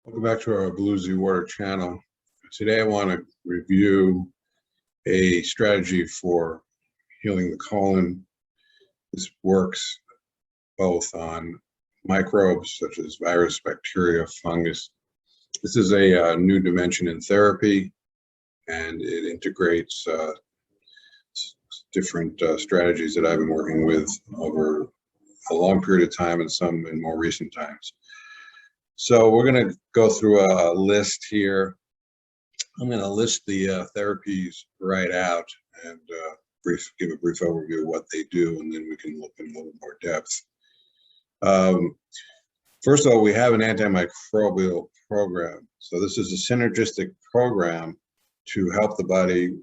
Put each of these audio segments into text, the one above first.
Welcome back to our Bluesy Water channel. Today I want to review a strategy for healing the colon. This works both on microbes such as virus, bacteria, fungus. This is a new dimension in therapy, and it integrates different strategies that I've been working with over a long period of time and some in more recent times. So we're going to go through a list here. I'm going to list the therapies right out and give a brief overview of what they do, and then we can look in a little more depth. First of all, we have an antimicrobial program. So this is a synergistic program to help the body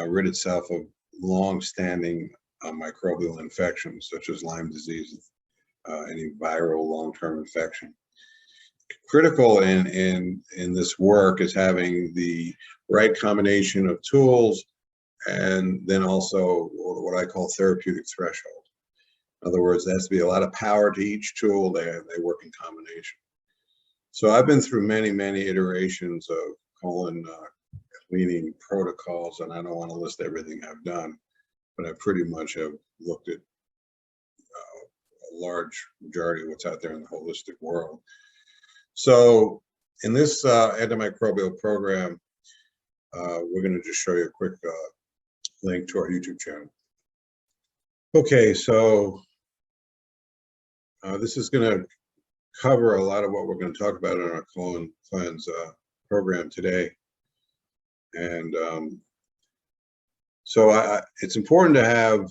rid itself of long-standing microbial infections, such as Lyme disease, any viral long-term infection. Critical in this work is having the right combination of tools, and then also what I call therapeutic threshold. In other words, there has to be a lot of power to each tool. They work in combination. So I've been through many iterations of colon cleaning protocols, and I don't want to list everything I've done, but I pretty much have looked at a large majority of what's out there in the holistic world. So in this antimicrobial program, we're going to just show you a quick link to our YouTube channel. Okay, so this is going to cover a lot of what we're going to talk about in our colon cleanse program today. And so it's important to have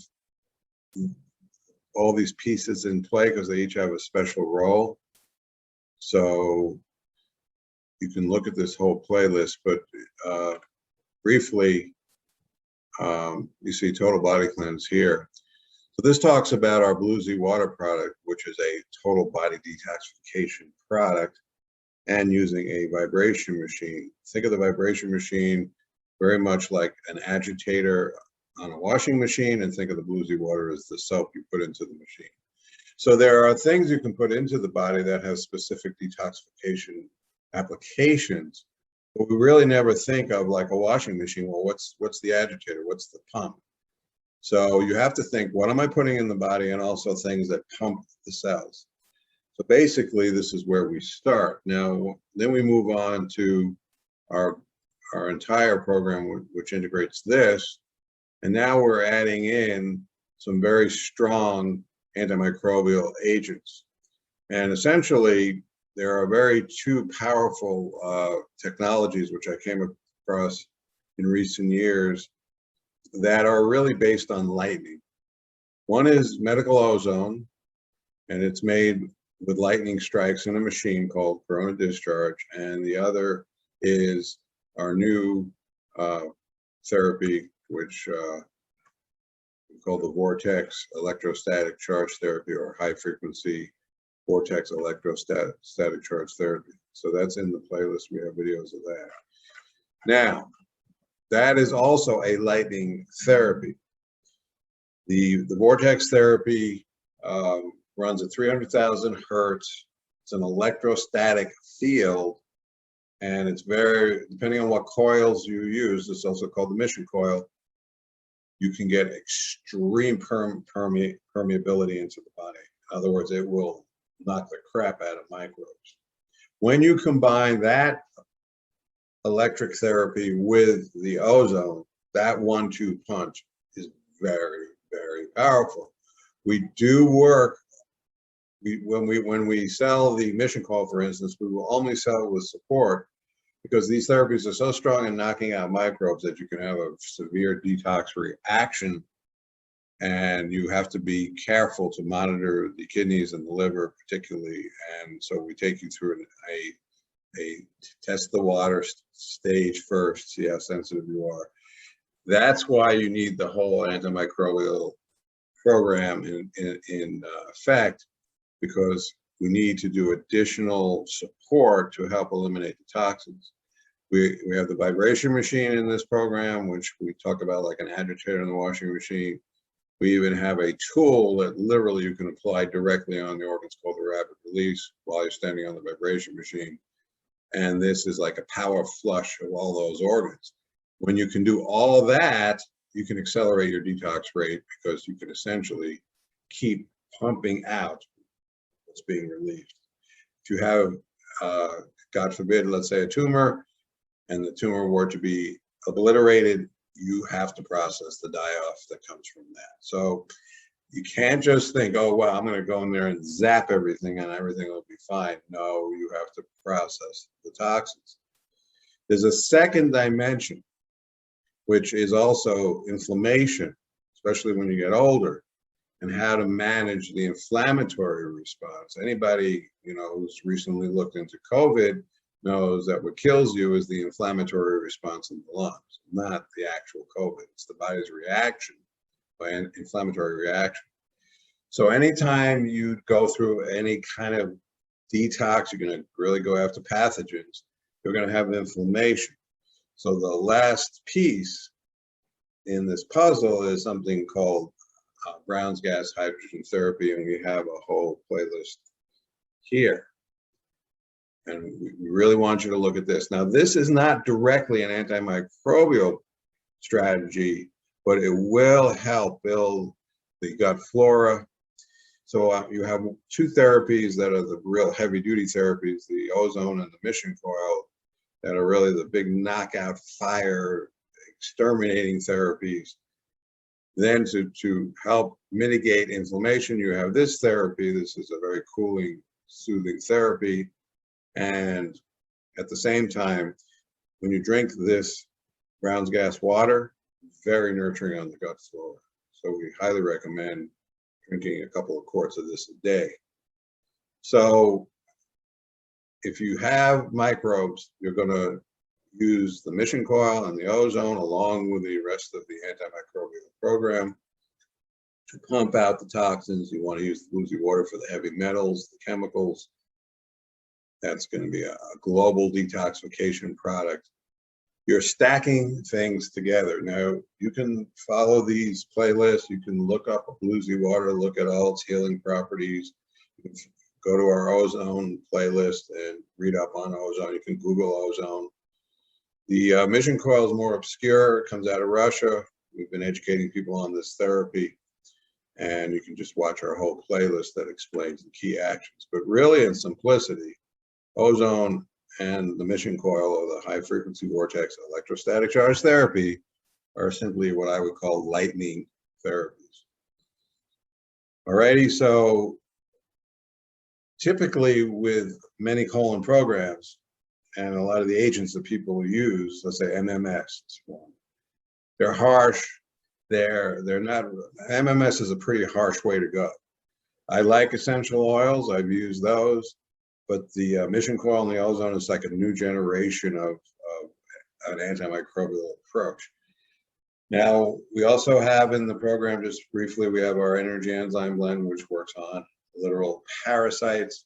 all these pieces in play because they each have a special role. So you can look at this whole playlist, but briefly, you see total body cleanse here. So this talks about our Bluesy water product, which is a total body detoxification product, and using a vibration machine. Think of the vibration machine very much like an agitator on a washing machine, and think of the Bluesy water as the soap you put into the machine. So there are things you can put into the body that have specific detoxification applications, but we really never think of like a washing machine. Well, what's the agitator? What's the pump? So you have to think, what am I putting in the body, and also things that pump the cells. So basically, this is where we start. Now, then we move on to our entire program, which integrates this, and now we're adding in some very strong antimicrobial agents. And essentially, there are two powerful technologies which I came across in recent years that are really based on lightning. One is medical ozone, and it's made with lightning strikes in a machine called corona discharge. And the other is our new therapy, which called the Vortex Electrostatic Charge Therapy, or high frequency Vortex Electrostatic Charge Therapy. So that's in the playlist. We have videos of that. Now, that is also a lightning therapy. The Vortex therapy runs at 300,000 hertz. It's an electrostatic field, and it's very, depending on what coils you use, it's also called the mission coil, you can get extreme permeability into the body. In other words, it will knock the crap out of microbes. When you combine that electric therapy with the ozone, that 1-2 punch is very powerful. We do work. When we sell the mission coil, for instance, we will only sell it with support, because these therapies are so strong in knocking out microbes that you can have a severe detox reaction, and you have to be careful to monitor the kidneys and the liver particularly. And so we take you through a test the water stage first, see how sensitive you are. That's why you need the whole antimicrobial program in effect, because we need to do additional support to help eliminate the toxins. We have the vibration machine in this program, which we talk about like an agitator in the washing machine. We even have a tool that literally you can apply directly on the organs called the rapid release while you're standing on the vibration machine. And this is like a power flush of all those organs. When you can do all of that, you can accelerate your detox rate because you can essentially keep pumping out what's being relieved. If you have, God forbid, let's say a tumor, and the tumor were to be obliterated, you have to process the die-off that comes from that. So you can't just think, oh, well, I'm going to go in there and zap everything and everything will be fine. No, you have to process the toxins. There's a second dimension, which is also inflammation, especially when you get older, and how to manage the inflammatory response. Anybody, who's recently looked into COVID knows that what kills you is the inflammatory response in the lungs, not the actual COVID. It's the body's reaction by an inflammatory reaction. So anytime you go through any kind of detox, you're going to really go after pathogens, you're going to have inflammation. So the last piece in this puzzle is something called Brown's gas hydrogen therapy, and we have a whole playlist here. And we really want you to look at this. Now, this is not directly an antimicrobial strategy, but it will help build the gut flora. So you have two therapies that are the real heavy-duty therapies, the ozone and the mission coil, that are really the big knockout fire exterminating therapies. Then to help mitigate inflammation, you have this therapy. This is a very cooling, soothing therapy. And at the same time, when you drink this Brown's gas water, very nurturing on the gut flora. So we highly recommend drinking a couple of quarts of this a day. So if you have microbes, you're going to use the mission coil and the ozone along with the rest of the antimicrobial program to pump out the toxins. You want to use the bluesy water for the heavy metals, the chemicals. That's going to be a global detoxification product. You're stacking things together. Now, you can follow these playlists. You can look up a bluesy water, look at all its healing properties. You can go to our ozone playlist and read up on ozone. You can Google ozone. The mission coil is more obscure. It comes out of Russia. We've been educating people on this therapy. And you can just watch our whole playlist that explains the key actions. But really, in simplicity, ozone and the mission coil, or the high frequency vortex electrostatic charge therapy, are simply what I would call lightning therapies. Alrighty, so typically with many colon programs and a lot of the agents that people use, let's say MMS, they're harsh. They're not, MMS is a pretty harsh way to go. I like essential oils, I've used those. But the mission coil and the ozone is like a new generation of an antimicrobial approach. Now, we also have in the program, just briefly, we have our energy enzyme blend, which works on literal parasites,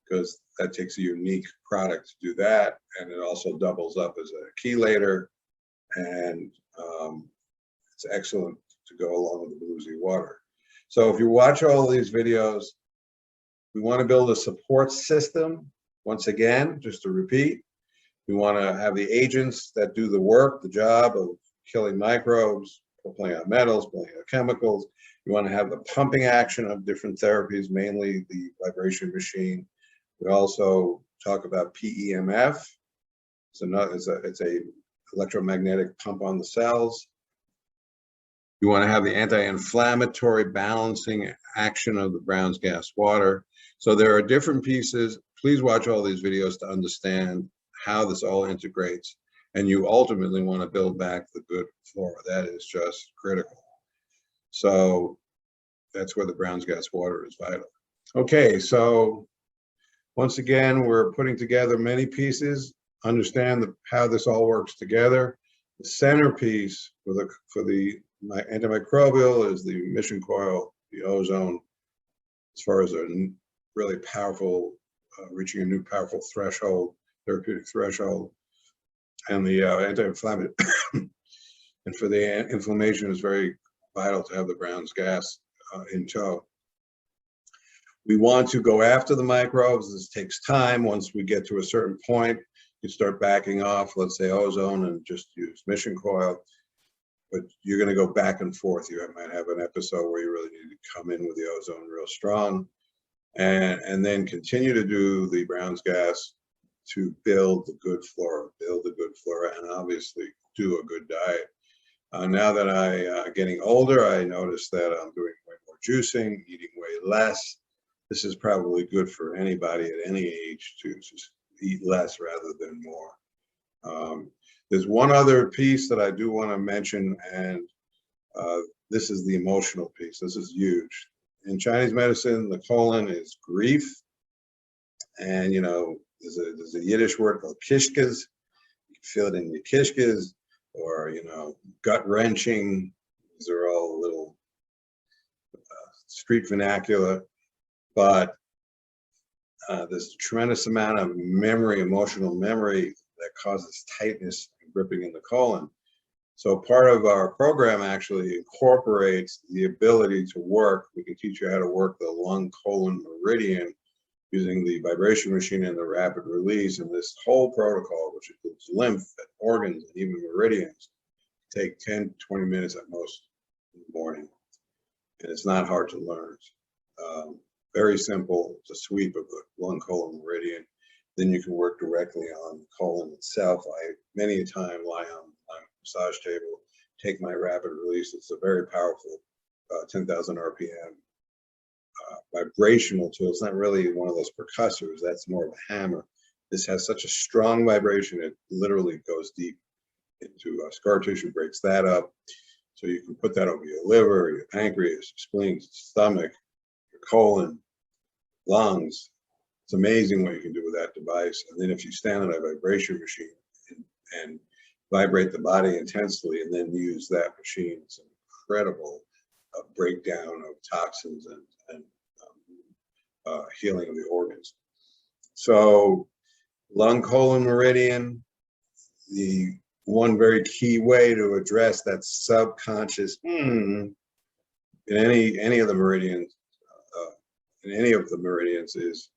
because that takes a unique product to do that. And it also doubles up as a chelator. And it's excellent to go along with the bluesy water. So if you watch all of these videos, we want to build a support system. Once again, just to repeat, we want to have the agents that do the work, the job of killing microbes, pulling out metals, pulling out chemicals. You want to have the pumping action of different therapies, mainly the vibration machine. We also talk about PEMF. It's a electromagnetic pump on the cells. You want to have the anti-inflammatory balancing action of the Brown's gas water. So there are different pieces. Please watch all these videos to understand how this all integrates. And you ultimately want to build back the good flora. That is just critical. So that's where the Brown's gas water is vital. Okay, so once again, we're putting together many pieces. Understand how this all works together. The centerpiece for the antimicrobial is the mission coil, the ozone, as far as a really powerful, reaching a new powerful threshold, therapeutic threshold, and the anti-inflammatory. And for the inflammation, it's very vital to have the Brown's gas in tow. We want to go after the microbes. This takes time. Once we get to a certain point, You start backing off, let's say ozone, and just use mission coil. But you're going to go back and forth. You might have an episode where you really need to come in with the ozone real strong, and then continue to do the Brown's gas to build the good flora, and obviously do a good diet. Now that I'm getting older, I notice that I'm doing way more juicing, eating way less. This is probably good for anybody at any age to just eat less rather than more. There's one other piece that I do want to mention, and this is the emotional piece. This is huge. In Chinese medicine, the colon is grief, and there's a Yiddish word called kishkas. You can feel it in your kishkas, or gut wrenching. These are all little street vernacular, but there's a tremendous amount of memory, emotional memory, that causes tightness and gripping in the colon. So part of our program actually incorporates the ability to work. We can teach you how to work the lung colon meridian using the vibration machine and the rapid release. And this whole protocol, which includes lymph and organs and even meridians, take 10, 20 minutes at most in the morning. And it's not hard to learn. Very simple. It's a sweep of the lung colon meridian. Then you can work directly on the colon itself. I many a time lie on my massage table, take my rapid release. It's a very powerful 10,000 RPM vibrational tool. It's not really one of those percussors. That's more of a hammer. This has such a strong vibration, it literally goes deep into scar tissue, breaks that up. So you can put that over your liver, your pancreas, your spleen, stomach, your colon, lungs. It's amazing what you can do with that device. And then if you stand on a vibration machine and vibrate the body intensely, and then use that machine, it's an incredible breakdown of toxins and healing of the organs. So lung colon meridian, the one very key way to address that subconscious in any of the meridians, is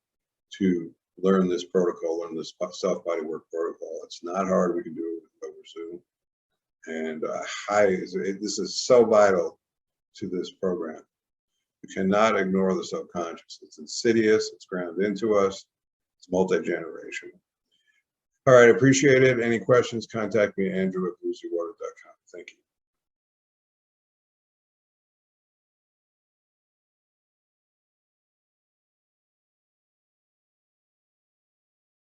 to learn this protocol, learn this self-body work protocol. It's not hard. We can do it over Zoom. And this is so vital to this program. You cannot ignore the subconscious. It's insidious. It's grounded into us. It's multi-generational. All right, appreciate it. Any questions, contact me, Andrew at blueseawater.com.